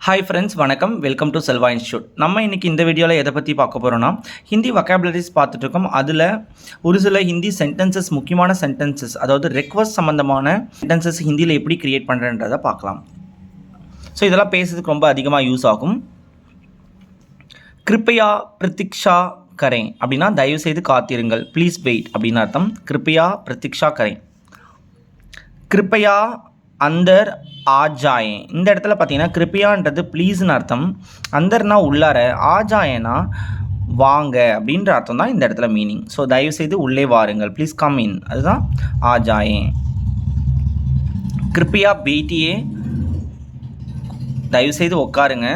Hi friends, வணக்கம். Welcome to Selva institute. நம்ம இன்றைக்கி இந்த வீடியோவில் எதை பற்றி பார்க்க போகிறோன்னா, ஹிந்தி வொக்காபுலரிஸ் பார்த்துட்ருக்கோம். அதில் ஒரு சில ஹிந்தி சென்டென்சஸ், முக்கியமான சென்டென்சஸ், அதாவது ரெக்வஸ்ட் சம்மந்தமான சென்டென்சஸ் ஹிந்தியில் எப்படி க்ரியேட் பண்ணுறன்றதை பார்க்கலாம். ஸோ இதெல்லாம் பேசுறதுக்கு ரொம்ப அதிகமாக யூஸ் ஆகும். கிருப்பையா பிரதீக்ஷா கரேன் அப்படின்னா தயவுசெய்து காத்திருங்கள், ப்ளீஸ் வெயிட் அப்படின்னு அர்த்தம். கிருப்பையா பிரதீக்ஷா கரேன். கிருப்பையா அந்தர் ஆஜாயே, இந்த இடத்துல பார்த்தீங்கன்னா கிருப்பியான்றது ப்ளீஸ்னு அர்த்தம், அந்தர்னா உள்ளார, ஆஜாயேனா வாங்க அப்படின்ற அர்த்தம் தான் இந்த இடத்துல மீனிங். ஸோ தயவுசெய்து உள்ளே வாருங்கள், ப்ளீஸ் கம் இன், அதுதான் ஆஜாயே. கிருப்பியா பேட்டியே, தயவுசெய்து உட்காருங்க.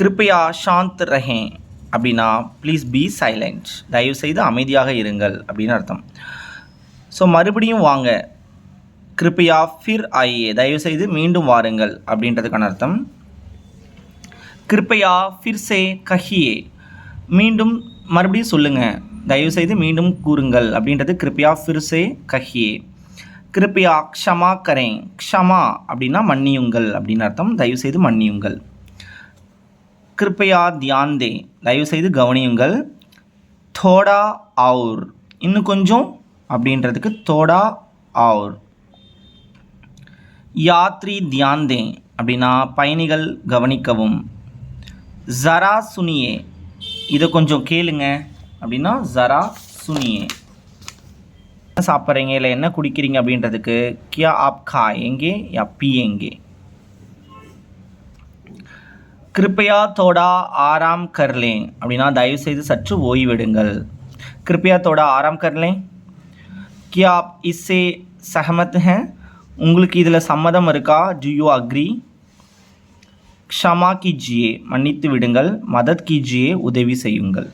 கிருப்பியா ஷாந்த் ரஹே அப்படின்னா ப்ளீஸ் பி சைலண்ட், தயவுசெய்து அமைதியாக இருங்கள் அப்படின்னு அர்த்தம். ஸோ மறுபடியும் வாங்க, கிருப்பையா ஃபிர் ஆயே, தயவுசெய்து மீண்டும் வாருங்கள் அப்படின்றதுக்கான அர்த்தம். கிருப்பையா ஃபிர்சே கஹியே, மீண்டும் மறுபடியும் சொல்லுங்கள், தயவுசெய்து மீண்டும் கூறுங்கள் அப்படின்றது கிருப்பையா ஃபிர்சே கஹியே. கிருப்பையா க்ஷமா கரேன், க்ஷமா அப்படின்னா மன்னியுங்கள் அப்படின்னு அர்த்தம், தயவுசெய்து மன்னியுங்கள். கிருப்பையா தியான் தே, தயவுசெய்து கவனியுங்கள். தோடா ஆவுர், இன்னும் கொஞ்சம் அப்படின்றதுக்கு தோடா ஆவுர். யாத்ரி தியான் தே அப்படின்னா பயணிகள் கவனிக்கவும். ஜரா சுனியே, இதை கொஞ்சம் கேளுங்க அப்படின்னா ஜரா சுனியே. என்ன சாப்பிட்றீங்க இல்லை என்ன குடிக்கிறீங்க அப்படின்றதுக்கு கியா ஆப் खाएंगे या पिएंगे. கிருப்பையா தோடா ஆராம் கர்லே அப்படின்னா தயவுசெய்து சற்று ஓய்வெடுங்கள். கிருப்பையா தோடா ஆராம் கர்லே. கியா ஆப் இஸ்ஸே சஹமத் हैं, உங்களுக்கு இதில் சம்மதம் இருக்கா, டு யூ அக்ரி. க்ஷமா கீஜியே, மன்னித்து விடுங்கள். மதத் கீஜியே, உதவி செய்யுங்கள்.